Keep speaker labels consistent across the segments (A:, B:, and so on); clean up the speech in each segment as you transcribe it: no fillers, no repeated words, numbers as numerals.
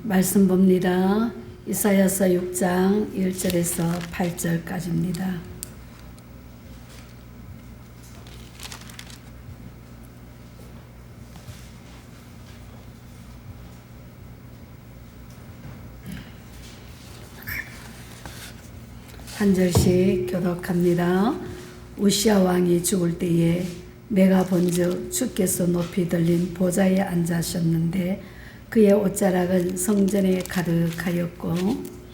A: 말씀 봅니다. 이사야서 6장 1절에서 8절까지입니다. 한 절씩 교독합니다. 우시야 왕이 죽을 때에 내가 본즉 주께서 높이 들린 보좌에 앉으셨는데 그의 옷자락은 성전에 가득하였고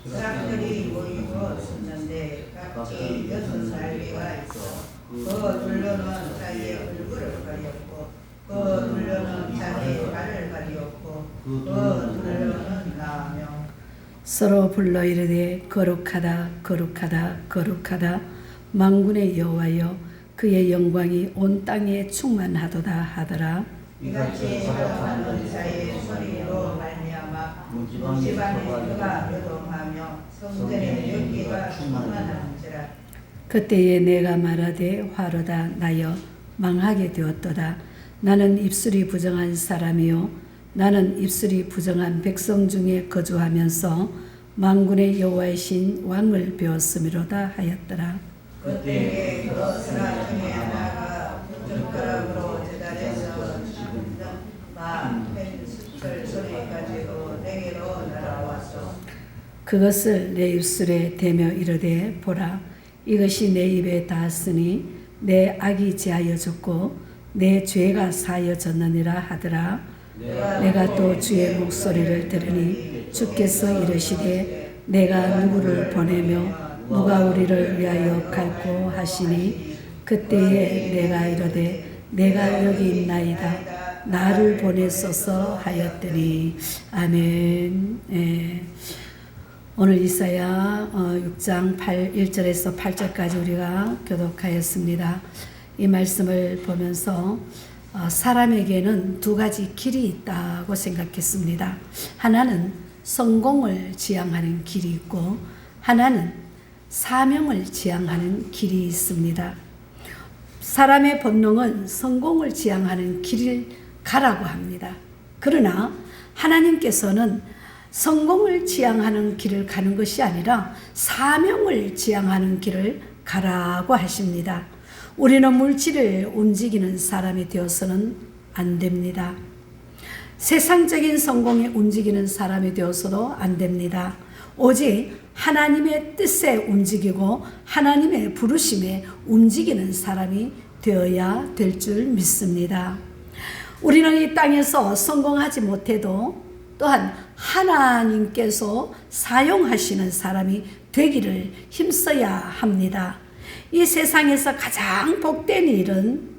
B: 사람들이 모이고 섰는데 각기 6날개가 있어 그 둘러는 자기의 얼굴을 가리었고 그 둘러는 자기의 발을 가리었고 그 둘러는 나며
A: 서로 불러 이르되 거룩하다 거룩하다 거룩하다 만군의 여호와여 그의 영광이 온 땅에 충만하도다 하더라.
B: 이같이 사랑하는 자의 소리로 말미암아 문지방에 그가 요동하며 성전에 연기가 충만한지라.
A: 그때에 내가 말하되 화로다 나여 망하게 되었도다. 나는 입술이 부정한 사람이요 나는 입술이 부정한 백성 중에 거주하면서 만군의 여호와이신 왕을 배웠음이로다 하였더라.
B: 그때에 그 스라 중에 하나가 젓가락으로 제단에서 pent을 소리 가지고 내게로 날아왔어.
A: 그것을 내 입술에 대며 이르되 보라 이것이 내 입에 닿았으니 내 악이 제하여졌고 내 죄가 사하여졌느니라 하더라. 내가 또 주의 목소리를 들으니 주께서 이르시되 내가 누구를 보내며 누가 우리를 위하여 갈고 하시니 그때에 내가 이르되 내가 여기 있나이다 나를 보내소서 하였더니 아멘. 오늘 이사야 6장 1절에서 8절까지 우리가 교독하였습니다. 이 말씀을 보면서 사람에게는 두 가지 길이 있다고 생각했습니다. 하나는 성공을 지향하는 길이 있고 하나는 사명을 지향하는 길이 있습니다. 사람의 본능은 성공을 지향하는 길을 가라고 합니다. 그러나 하나님께서는 성공을 지향하는 길을 가는 것이 아니라 사명을 지향하는 길을 가라고 하십니다. 우리는 물질을 움직이는 사람이 되어서는 안 됩니다. 세상적인 성공에 움직이는 사람이 되어서도 안 됩니다. 오직 하나님의 뜻에 움직이고 하나님의 부르심에 움직이는 사람이 되어야 될 줄 믿습니다. 우리는 이 땅에서 성공하지 못해도 또한 하나님께서 사용하시는 사람이 되기를 힘써야 합니다. 이 세상에서 가장 복된 일은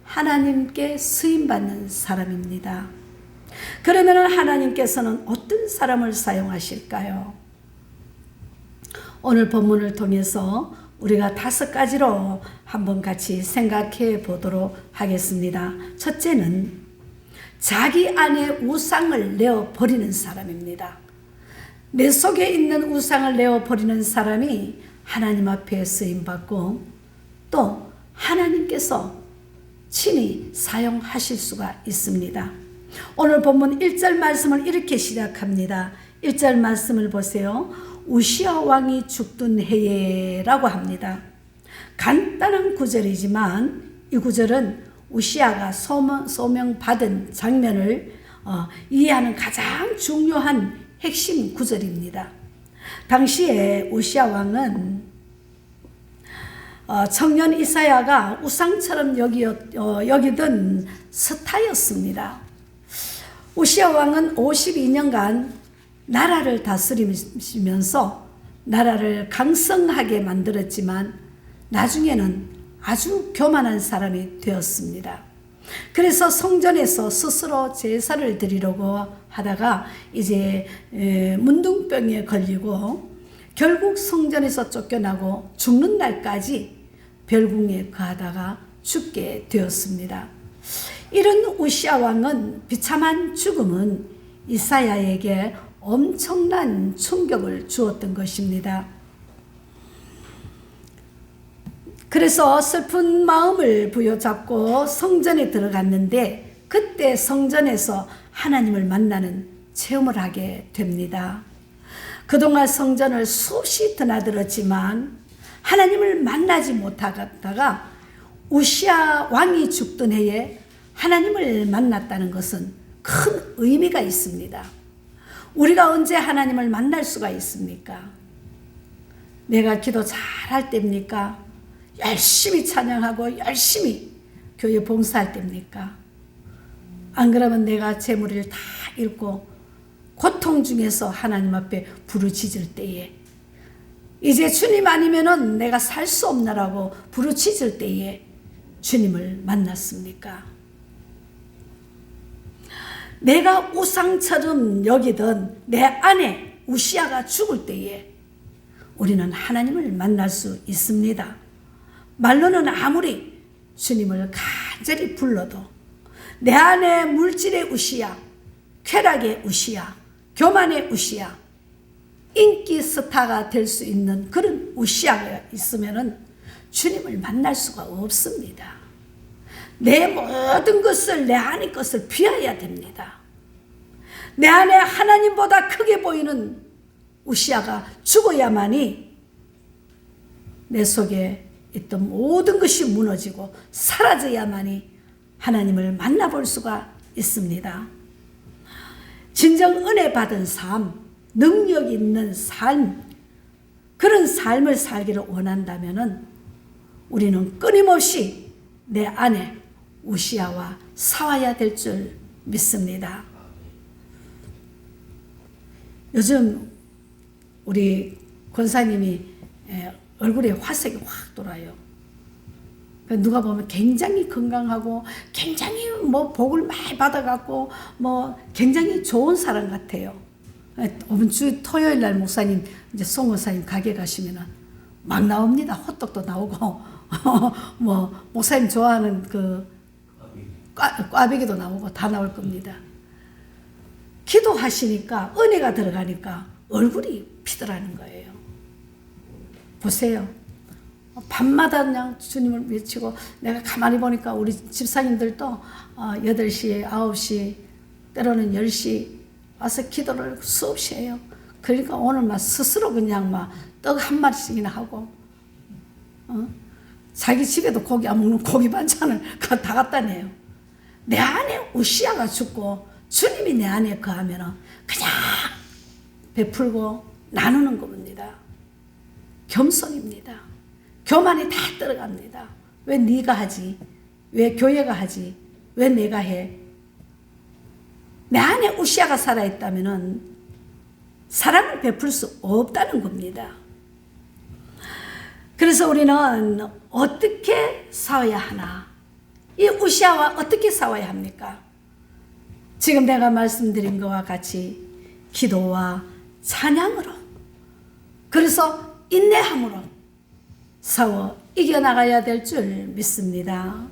A: 하나님께 쓰임받는 사람입니다. 그러면 하나님께서는 어떤 사람을 사용하실까요? 오늘 본문을 통해서 우리가 5가지로 한번 같이 생각해 보도록 하겠습니다. 첫째는 자기 안에 우상을 내어버리는 사람입니다. 내 속에 있는 우상을 내어버리는 사람이 하나님 앞에 쓰임받고 또 하나님께서 친히 사용하실 수가 있습니다. 오늘 본문 1절 말씀을 이렇게 시작합니다. 1절 말씀을 보세요. 우시야 왕이 죽던 해에라고 합니다. 간단한 구절이지만 이 구절은 우시야가 소명받은 장면을 이해하는 가장 중요한 핵심 구절입니다. 당시에 우시야 왕은 청년 이사야가 우상처럼 여기던 스타였습니다. 우시야 왕은 52년간 나라를 다스리면서 나라를 강성하게 만들었지만 나중에는 아주 교만한 사람이 되었습니다. 그래서 성전에서 스스로 제사를 드리려고 하다가 이제 문둥병에 걸리고 결국 성전에서 쫓겨나고 죽는 날까지 별궁에 거하다가 죽게 되었습니다. 이런 우시야 왕은 비참한 죽음은 이사야에게 엄청난 충격을 주었던 것입니다. 그래서 슬픈 마음을 부여잡고 성전에 들어갔는데 그때 성전에서 하나님을 만나는 체험을 하게 됩니다. 그동안 성전을 수없이 드나들었지만 하나님을 만나지 못하다가 우시아 왕이 죽던 해에 하나님을 만났다는 것은 큰 의미가 있습니다. 우리가 언제 하나님을 만날 수가 있습니까? 내가 기도 잘할 때입니까? 열심히 찬양하고 열심히 교회 봉사할 때입니까? 안 그러면 내가 재물을 다 잃고 고통 중에서 하나님 앞에 부르짖을 때에, 이제 주님 아니면은 내가 살 수 없나라고 부르짖을 때에 주님을 만났습니까? 내가 우상처럼 여기던 내 아내 우시아가 죽을 때에 우리는 하나님을 만날 수 있습니다. 말로는 아무리 주님을 간절히 불러도 내 안에 물질의 우시아, 쾌락의 우시아, 교만의 우시아, 인기 스타가 될 수 있는 그런 우시아가 있으면은 주님을 만날 수가 없습니다. 내 모든 것을, 내 안의 것을 비워야 됩니다. 내 안에 하나님보다 크게 보이는 우시아가 죽어야만이 내 속에 있던 모든 것이 무너지고 사라져야만이 하나님을 만나볼 수가 있습니다. 진정 은혜 받은 삶, 능력 있는 삶, 그런 삶을 살기를 원한다면은 우리는 끊임없이 내 안에 우시아와 싸워야 될 줄 믿습니다. 요즘 우리 권사님이 얼굴에 화색이 확 돌아요. 누가 보면 굉장히 건강하고 굉장히 뭐 복을 많이 받아갖고 뭐 굉장히 좋은 사람 같아요. 이번 주 토요일 날 목사님, 이제 송 목사님 가게 가시면은 막 나옵니다. 호떡도 나오고 뭐 목사님 좋아하는 그 꽈배기도 나오고 다 나올 겁니다. 기도하시니까 은혜가 들어가니까 얼굴이 피더라는 거예요. 보세요. 밤마다 그냥 주님을 외치고, 내가 가만히 보니까 우리 집사님들도 8시, 9시, 때로는 10시 와서 기도를 수없이 해요. 그러니까 오늘 막 스스로 그냥 막 떡 한 마리씩이나 하고, 자기 집에도 고기 안 먹는 고기 반찬을 다 갖다 내요. 내 안에 우시아가 죽고 주님이 내 안에 거하면 그냥 베풀고 나누는 겁니다. 겸손입니다. 교만이 다 들어갑니다. 왜 네가 하지? 왜 교회가 하지? 왜 내가 해? 내 안에 우시아가 살아있다면 사랑을 베풀 수 없다는 겁니다. 그래서 우리는 어떻게 싸워야 하나? 이 우시아와 어떻게 싸워야 합니까? 지금 내가 말씀드린 것과 같이 기도와 찬양으로, 그래서 인내함으로 싸워 이겨나가야 될 줄 믿습니다.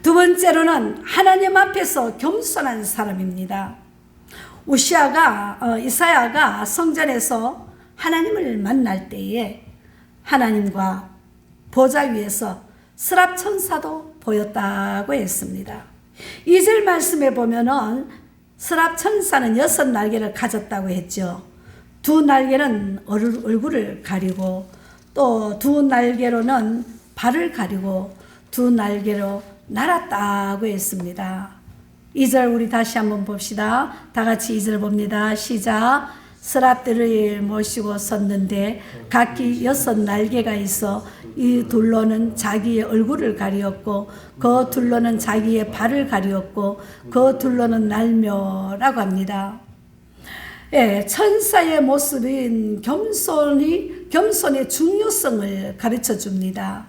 A: 두 번째로는 하나님 앞에서 겸손한 사람입니다. 이사야가 성전에서 하나님을 만날 때에 하나님과 보좌 위에서 스랍 천사도 보였다고 했습니다. 2절 말씀에 보면은 스랍 천사는 6날개를 가졌다고 했죠. 2날개는 얼굴을 가리고, 또 2날개로는 발을 가리고 2날개로 날았다고 했습니다. 2절 우리 다시 한번 봅시다. 다 같이 2절 봅니다. 시작. 스랍들을 모시고 섰는데 각기 6날개가 있어 이 둘로는 자기의 얼굴을 가리었고 그 둘로는 자기의 발을 가리었고 그 둘로는 날며라고 합니다. 예, 천사의 모습인 겸손의 중요성을 가르쳐 줍니다.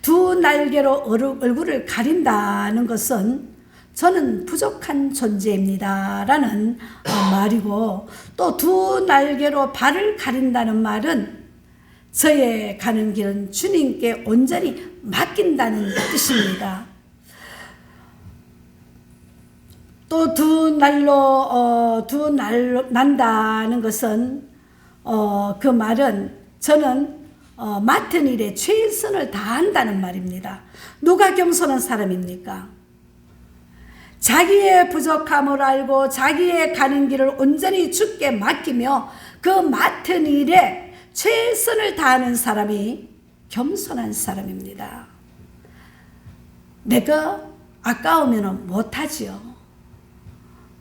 A: 2날개로 얼굴을 가린다는 것은 저는 부족한 존재입니다 라는 말이고, 또 2날개로 발을 가린다는 말은 저의 가는 길은 주님께 온전히 맡긴다는 뜻입니다. 또 2날로 난다는 것은 그 말은 저는 맡은 일에 최선을 다한다는 말입니다. 누가 겸손한 사람입니까? 자기의 부족함을 알고 자기의 가는 길을 온전히 주께 맡기며 그 맡은 일에 최선을 다하는 사람이 겸손한 사람입니다. 내가 아까우면 못하지요.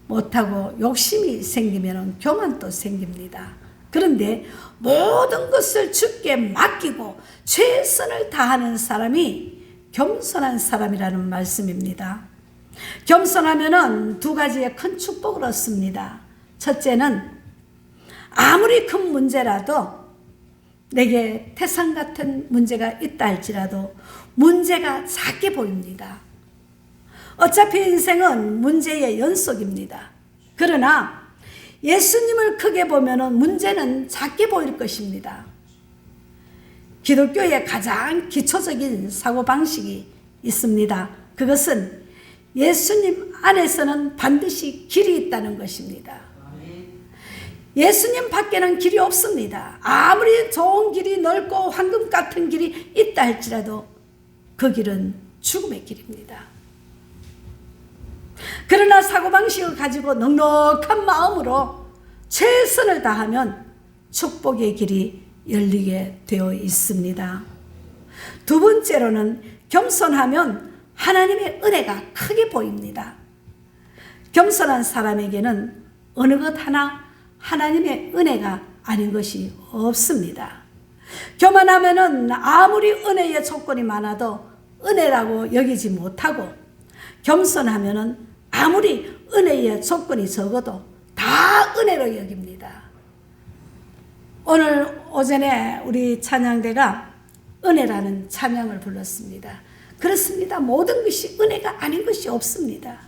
A: 못하고 욕심이 생기면 교만도 생깁니다. 그런데 모든 것을 주께 맡기고 최선을 다하는 사람이 겸손한 사람이라는 말씀입니다. 겸손하면은 두 가지의 큰 축복을 얻습니다. 첫째는 아무리 큰 문제라도 내게 태산 같은 문제가 있다 할지라도 문제가 작게 보입니다. 어차피 인생은 문제의 연속입니다. 그러나 예수님을 크게 보면은 문제는 작게 보일 것입니다. 기독교의 가장 기초적인 사고방식이 있습니다. 그것은 예수님 안에서는 반드시 길이 있다는 것입니다. 예수님 밖에는 길이 없습니다. 아무리 좋은 길이 넓고 황금 같은 길이 있다 할지라도 그 길은 죽음의 길입니다. 그러나 사고방식을 가지고 넉넉한 마음으로 최선을 다하면 축복의 길이 열리게 되어 있습니다. 두 번째로는 겸손하면 하나님의 은혜가 크게 보입니다. 겸손한 사람에게는 어느 것 하나 하나님의 은혜가 아닌 것이 없습니다. 교만하면은 아무리 은혜의 조건이 많아도 은혜라고 여기지 못하고, 겸손하면은 아무리 은혜의 조건이 적어도 다 은혜로 여깁니다. 오늘 오전에 우리 찬양대가 은혜라는 찬양을 불렀습니다. 그렇습니다. 모든 것이 은혜가 아닌 것이 없습니다.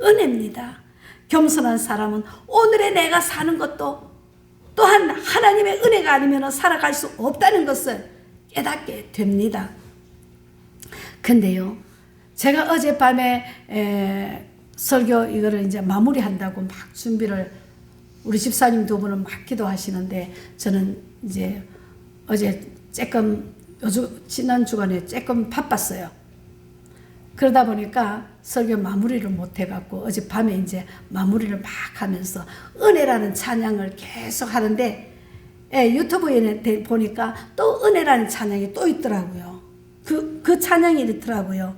A: 은혜입니다. 겸손한 사람은 오늘의 내가 사는 것도 또한 하나님의 은혜가 아니면 살아갈 수 없다는 것을 깨닫게 됩니다. 근데요, 제가 어젯밤에 설교 이거를 이제 마무리한다고 막 준비를, 우리 집사님 두 분은 막 기도하시는데 저는 이제 어제 조금 지난 주간에 조금 바빴어요. 그러다 보니까 설교 마무리를 못 해갖고 어젯밤에 이제 마무리를 막 하면서 은혜라는 찬양을 계속 하는데, 유튜브에 보니까 또 은혜라는 찬양이 또 있더라고요. 그 찬양이 있더라고요.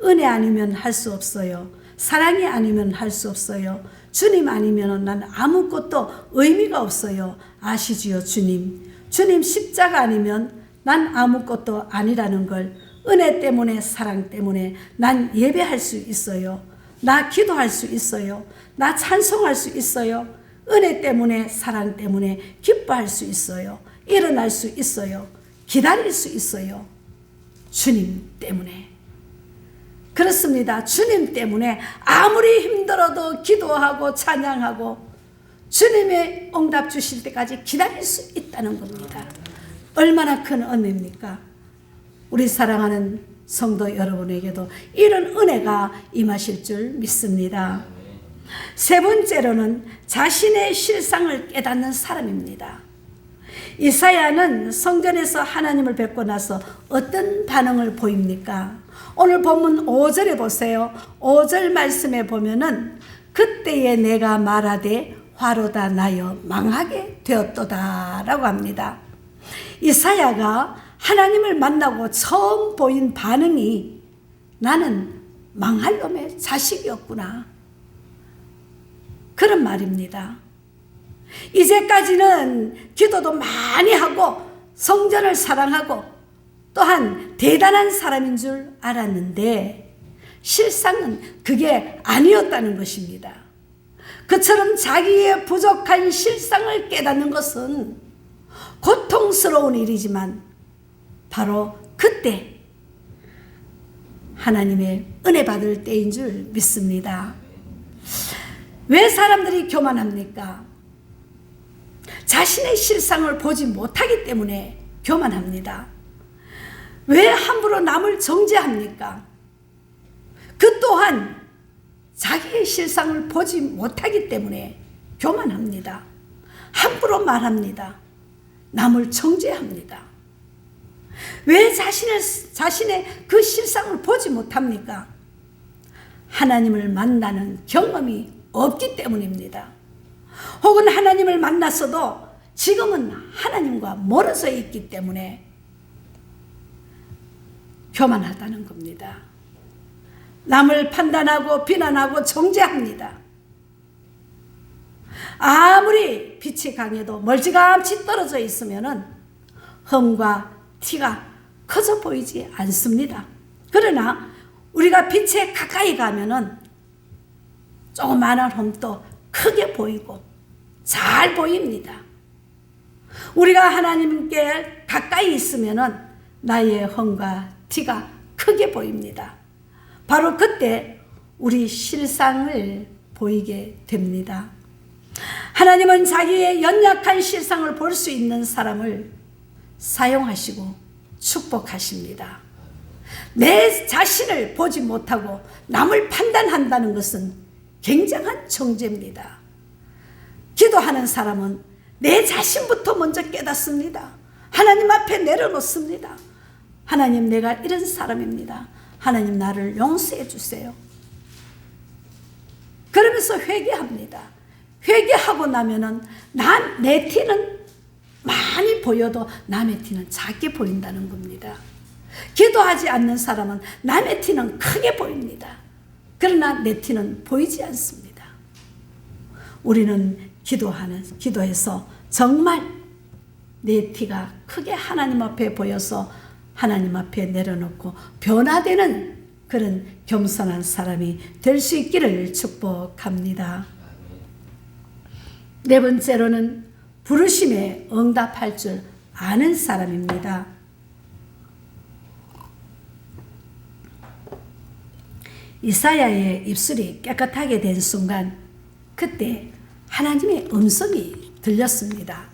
A: 은혜 아니면 할 수 없어요. 사랑이 아니면 할 수 없어요. 주님 아니면 난 아무것도 의미가 없어요. 아시지요, 주님. 주님 십자가 아니면 난 아무것도 아니라는 걸, 은혜 때문에, 사랑 때문에 난 예배할 수 있어요. 나 기도할 수 있어요. 나 찬송할 수 있어요. 은혜 때문에, 사랑 때문에 기뻐할 수 있어요. 일어날 수 있어요. 기다릴 수 있어요. 주님 때문에. 그렇습니다. 주님 때문에 아무리 힘들어도 기도하고 찬양하고 주님의 응답 주실 때까지 기다릴 수 있다는 겁니다. 얼마나 큰 은혜입니까? 우리 사랑하는 성도 여러분에게도 이런 은혜가 임하실 줄 믿습니다. 세 번째로는 자신의 실상을 깨닫는 사람입니다. 이사야는 성전에서 하나님을 뵙고 나서 어떤 반응을 보입니까? 오늘 본문 5절에 보세요. 5절 말씀에 보면은 그때에 내가 말하되 화로다 나여 망하게 되었도다 라고 합니다. 이사야가 하나님을 만나고 처음 보인 반응이 나는 망할 놈의 자식이었구나, 그런 말입니다. 이제까지는 기도도 많이 하고 성전을 사랑하고 또한 대단한 사람인 줄 알았는데 실상은 그게 아니었다는 것입니다. 그처럼 자기의 부족한 실상을 깨닫는 것은 고통스러운 일이지만 바로 그때 하나님의 은혜 받을 때인 줄 믿습니다. 왜 사람들이 교만합니까? 자신의 실상을 보지 못하기 때문에 교만합니다. 왜 함부로 남을 정죄합니까? 그 또한 자기의 실상을 보지 못하기 때문에 교만합니다. 함부로 말합니다. 남을 정죄합니다. 왜 자신의 그 실상을 보지 못합니까? 하나님을 만나는 경험이 없기 때문입니다. 혹은 하나님을 만났어도 지금은 하나님과 멀어져 있기 때문에 교만하다는 겁니다. 남을 판단하고 비난하고 정죄합니다. 아무리 빛이 강해도 멀찌감치 떨어져 있으면은 흠과 티가 커져 보이지 않습니다. 그러나 우리가 빛에 가까이 가면은 조그마한 흠도 크게 보이고 잘 보입니다. 우리가 하나님께 가까이 있으면은 나의 흠과 티가 크게 보입니다. 바로 그때 우리 실상을 보이게 됩니다. 하나님은 자기의 연약한 실상을 볼 수 있는 사람을 사용하시고 축복하십니다. 내 자신을 보지 못하고 남을 판단한다는 것은 굉장한 정죄입니다. 기도하는 사람은 내 자신부터 먼저 깨닫습니다. 하나님 앞에 내려놓습니다. 하나님, 내가 이런 사람입니다. 하나님, 나를 용서해 주세요. 그러면서 회개합니다. 회개하고 나면은 내 티는 많이 보여도 남의 티는 작게 보인다는 겁니다. 기도하지 않는 사람은 남의 티는 크게 보입니다. 그러나 내 티는 보이지 않습니다. 우리는 기도해서 정말 내 티가 크게 하나님 앞에 보여서 하나님 앞에 내려놓고 변화되는 그런 겸손한 사람이 될 수 있기를 축복합니다. 네 번째로는 부르심에 응답할 줄 아는 사람입니다. 이사야의 입술이 깨끗하게 된 순간 그때 하나님의 음성이 들렸습니다.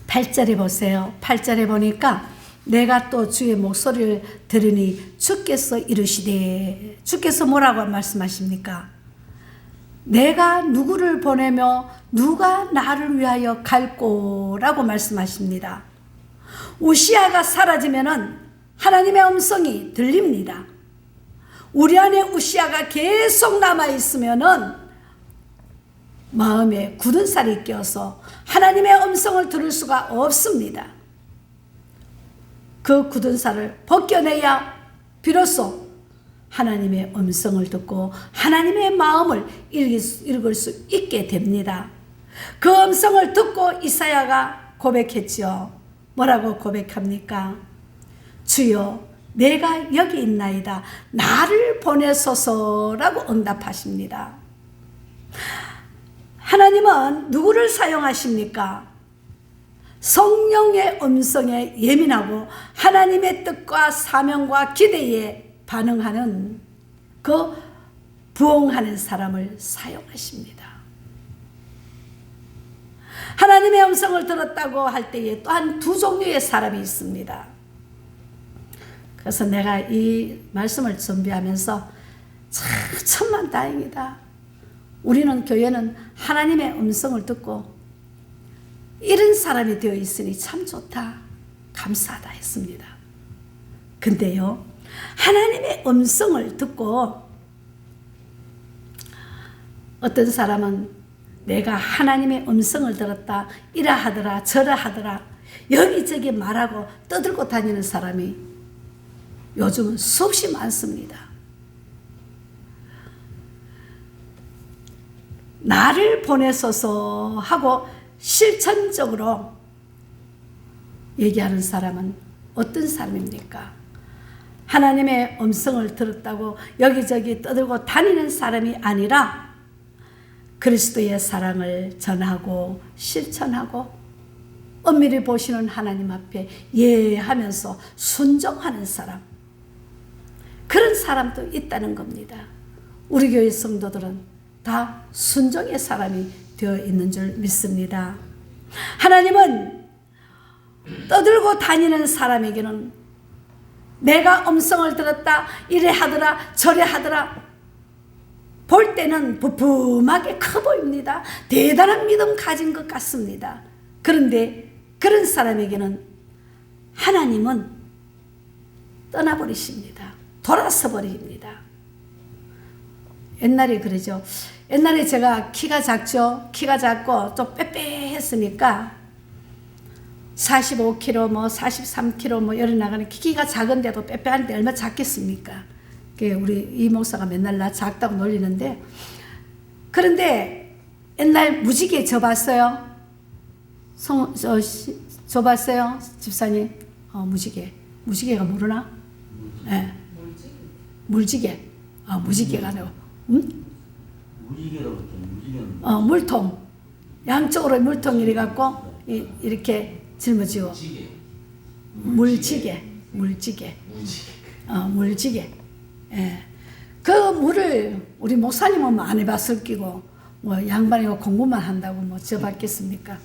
A: 8절에 보세요. 8절에 보니까 내가 또 주의 목소리를 들으니 주께서 이르시되, 주께서 뭐라고 말씀하십니까? 내가 누구를 보내며 누가 나를 위하여 갈꼬라고 말씀하십니다. 우시아가 사라지면은 하나님의 음성이 들립니다. 우리 안에 우시아가 계속 남아있으면은 마음에 굳은 살이 껴서 하나님의 음성을 들을 수가 없습니다. 그 굳은 살을 벗겨내야 비로소 하나님의 음성을 듣고 하나님의 마음을 읽을 수 있게 됩니다. 그 음성을 듣고 이사야가 고백했지요. 뭐라고 고백합니까? 주여, 내가 여기 있나이다. 나를 보내소서라고 응답하십니다. 하나님은 누구를 사용하십니까? 성령의 음성에 예민하고 하나님의 뜻과 사명과 기대에 반응하는 그 부응하는 사람을 사용하십니다. 하나님의 음성을 들었다고 할 때에 또한 두 종류의 사람이 있습니다. 그래서 내가 이 말씀을 준비하면서 참 천만다행이다. 우리는 교회는 하나님의 음성을 듣고 이런 사람이 되어 있으니 참 좋다, 감사하다 했습니다. 근데요, 하나님의 음성을 듣고 어떤 사람은 내가 하나님의 음성을 들었다, 이라 하더라 저라 하더라 여기저기 말하고 떠들고 다니는 사람이 요즘은 수없이 많습니다. 나를 보내소서 하고 실천적으로 얘기하는 사람은 어떤 사람입니까? 하나님의 음성을 들었다고 여기저기 떠들고 다니는 사람이 아니라 그리스도의 사랑을 전하고 실천하고 엄밀히 보시는 하나님 앞에 예하면서 순종하는 사람, 그런 사람도 있다는 겁니다. 우리 교회 성도들은 다 순종의 사람이 되어 있는 줄 믿습니다. 하나님은 떠들고 다니는 사람에게는 내가 음성을 들었다, 이래 하더라 저래 하더라 볼 때는 부품하게 커 보입니다. 대단한 믿음 가진 것 같습니다. 그런데 그런 사람에게는 하나님은 떠나버리십니다. 돌아서 버립니다. 옛날에 그러죠. 옛날에 제가 키가 작죠. 키가 작고 좀 빼빼했으니까 45kg, 뭐 43kg 뭐 이래 나가는 키가 작은데도 빼빼한데 얼마나 작겠습니까? 우리 이 목사가 맨날 나 작다고 놀리는데, 그런데 옛날 무지개 접었어요? 접었어요? 집사님? 무지개가 모르나? 예. 네. 물지개. 무지개가 아니고,
C: 무지개라고 했죠. 무지개는.
A: 물통. 양쪽으로 물통이 이래갖고, 이렇게 짊어지고. 물지개. 물지개. 예. 그 물을 우리 목사님은 안 해봤을 끼고, 뭐 양반이 공부만 한다고 뭐 접었겠습니까?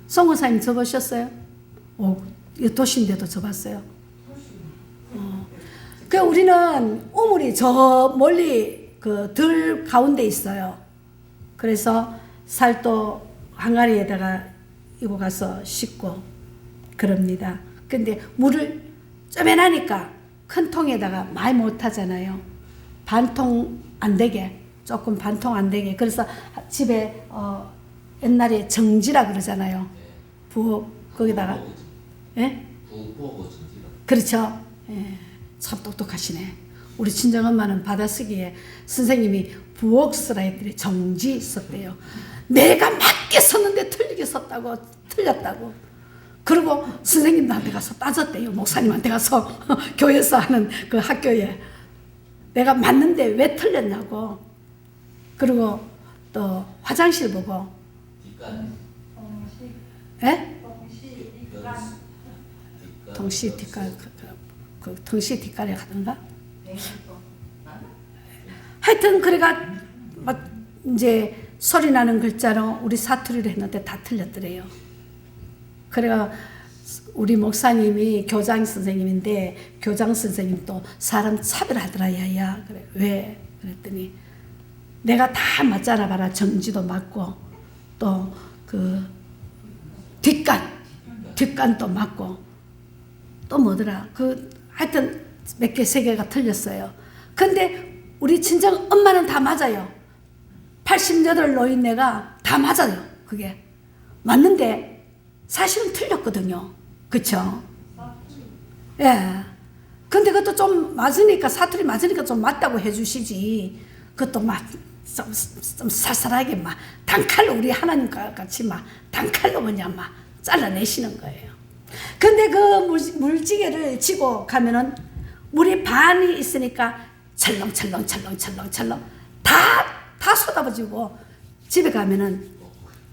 A: 송원사님 접으셨어요? 이 도시인데도 접었어요? 그 우리는 우물이 저 멀리 그 들 가운데 있어요. 그래서 살도 항아리에다가 이고 가서 씻고 그럽니다. 근데 물을 쪼매나니까 큰 통에다가 많이 못 하잖아요. 반통 안 되게, 조금 반통 안 되게. 그래서 집에 옛날에 정지라 그러잖아요. 부엌 거기다가, 예?
C: 부엌 정지라.
A: 그렇죠. 예. 참 똑똑하시네. 우리 친정엄마는 받아쓰기에 선생님이 부엌 쓰라 했더니 정지 썼대요. 내가 맞게 썼는데 틀리게 썼다고, 틀렸다고. 그리고 선생님한테 가서 따졌대요. 목사님한테 가서 교회에서 하는 그 학교에 내가 맞는데 왜 틀렸냐고. 그리고 또 화장실 보고, 예? 동시 뒷갈, 동시 뒷갈에 가던가? 하여튼 그래가 막 이제 소리 나는 글자로 우리 사투리를 했는데 다 틀렸더래요. 그래가 우리 목사님이 교장 선생님인데 교장 선생님도 사람 차별하더라. 야야. 그래. 왜? 그랬더니 내가 다 맞잖아 봐라. 정지도 맞고 또 그 뒷간도 맞고 또 뭐더라. 그 하여튼 몇 개, 세 개가 틀렸어요. 근데 우리 친정 엄마는 다 맞아요. 88 노인네가 다 맞아요. 그게 맞는데 사실은 틀렸거든요. 그쵸? 예. 근데 그것도 좀 맞으니까, 사투리 맞으니까 좀 맞다고 해주시지. 그것도 좀 살살하게 단칼로 우리 하나님 같이 단칼로 그냥 잘라내시는 거예요. 근데 그 물지개를 지고 가면은 물이 반이 있으니까 철렁철렁 다 쏟아부지고 집에 가면은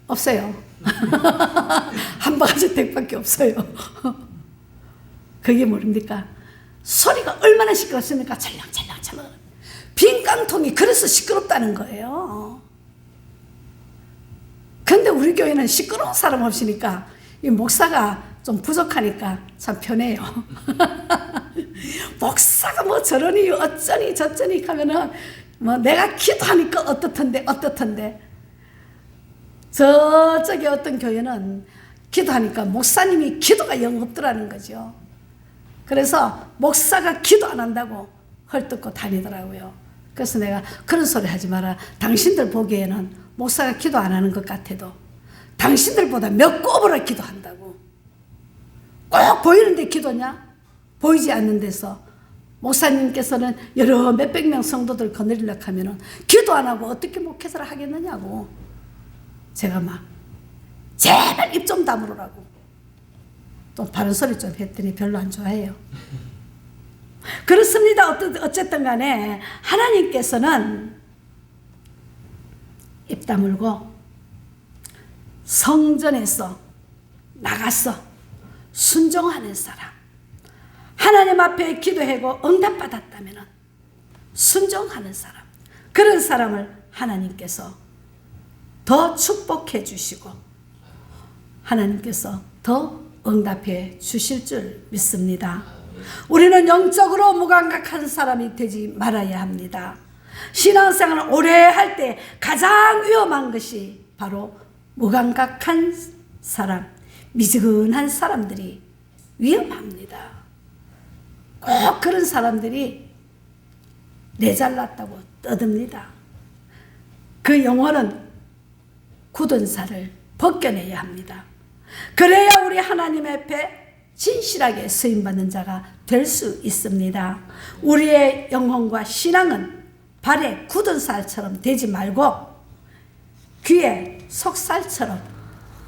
A: 없어요. 한 바가지 댁밖에 없어요. 그게 뭡니까? 소리가 얼마나 시끄럽습니까? 찰랑찰랑찰랑. 빈 깡통이 그래서 시끄럽다는 거예요. 근데 우리 교회는 시끄러운 사람 없으니까 이 목사가 좀 부족하니까 참 편해요. 목사가 뭐 저러니 어쩌니 저쩌니 하면은 뭐 내가 기도하니까 어떻던데 저쪽에 어떤 교회는 기도하니까 목사님이 기도가 영 없더라는 거죠. 그래서 목사가 기도 안 한다고 헐뜯고 다니더라고요. 그래서 내가 그런 소리 하지 마라. 당신들 보기에는 목사가 기도 안 하는 것 같아도 당신들보다 몇 곱으로 기도한다고. 꼭 보이는데 기도냐? 보이지 않는 데서 목사님께서는 여러 몇백 명 성도들 거느리려고 하면은 기도 안 하고 어떻게 목회자를 하겠느냐고. 제가 제발 입 좀 다물으라고. 또 바른 소리 좀 했더니 별로 안 좋아해요. 그렇습니다. 어쨌든 간에 하나님께서는 입 다물고 성전에서 나가서 순종하는 사람, 하나님 앞에 기도하고 응답받았다면 순종하는 사람, 그런 사람을 하나님께서 더 축복해 주시고 하나님께서 더 응답해 주실 줄 믿습니다. 우리는 영적으로 무감각한 사람이 되지 말아야 합니다. 신앙생활을 오래 할 때 가장 위험한 것이 바로 무감각한 사람, 미지근한 사람들이 위험합니다. 꼭 그런 사람들이 내 잘났다고 떠듭니다. 그 영혼은 굳은 살을 벗겨내야 합니다. 그래야 우리 하나님 앞에 진실하게 쓰임받는 자가 될 수 있습니다. 우리의 영혼과 신앙은 발에 굳은 살처럼 되지 말고 귀에 속살처럼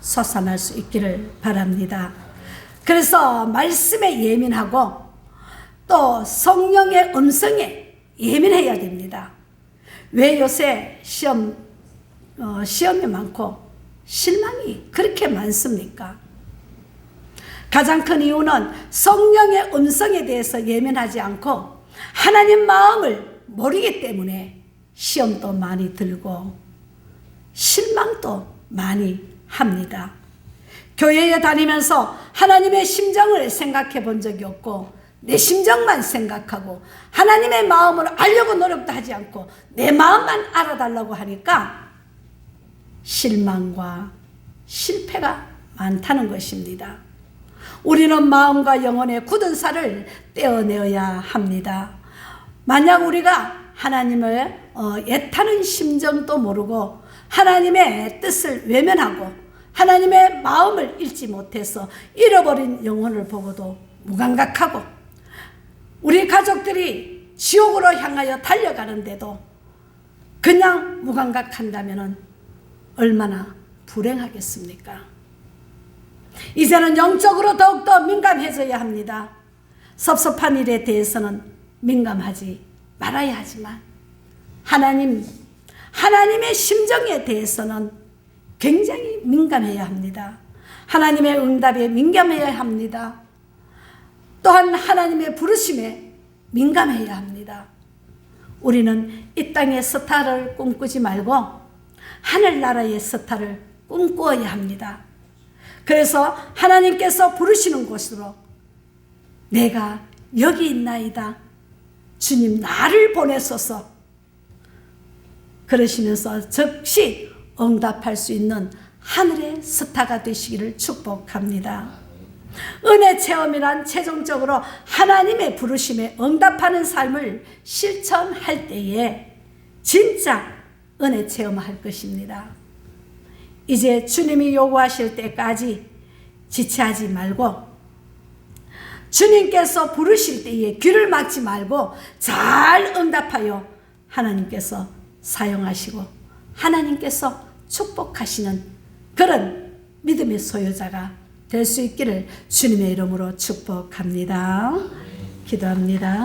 A: 솟아날 수 있기를 바랍니다. 그래서 말씀에 예민하고 또 성령의 음성에 예민해야 됩니다. 왜 요새 시험이 많고 실망이 그렇게 많습니까? 가장 큰 이유는 성령의 음성에 대해서 예민하지 않고 하나님 마음을 모르기 때문에 시험도 많이 들고 실망도 많이 합니다. 교회에 다니면서 하나님의 심정을 생각해 본 적이 없고 내 심정만 생각하고 하나님의 마음을 알려고 노력도 하지 않고 내 마음만 알아달라고 하니까 실망과 실패가 많다는 것입니다. 우리는 마음과 영혼의 굳은 살을 떼어내어야 합니다. 만약 우리가 하나님을 애타는 심정도 모르고 하나님의 뜻을 외면하고 하나님의 마음을 읽지 못해서 잃어버린 영혼을 보고도 무감각하고 우리 가족들이 지옥으로 향하여 달려가는데도 그냥 무감각한다면 얼마나 불행하겠습니까? 이제는 영적으로 더욱더 민감해져야 합니다. 섭섭한 일에 대해서는 민감하지 말아야 하지만 하나님의 심정에 대해서는 굉장히 민감해야 합니다. 하나님의 응답에 민감해야 합니다. 또한 하나님의 부르심에 민감해야 합니다. 우리는 이 땅의 스타를 꿈꾸지 말고 하늘나라의 스타를 꿈꾸어야 합니다. 그래서 하나님께서 부르시는 곳으로 내가 여기 있나이다. 주님 나를 보내소서. 그러시면서 즉시 응답할 수 있는 하늘의 스타가 되시기를 축복합니다. 은혜 체험이란 최종적으로 하나님의 부르심에 응답하는 삶을 실천할 때에 진짜 은혜 체험할 것입니다. 이제 주님이 요구하실 때까지 지체하지 말고 주님께서 부르실 때에 귀를 막지 말고 잘 응답하여 하나님께서 사용하시고 하나님께서 축복하시는 그런 믿음의 소유자가 될 수 있기를 주님의 이름으로 축복합니다. 기도합니다.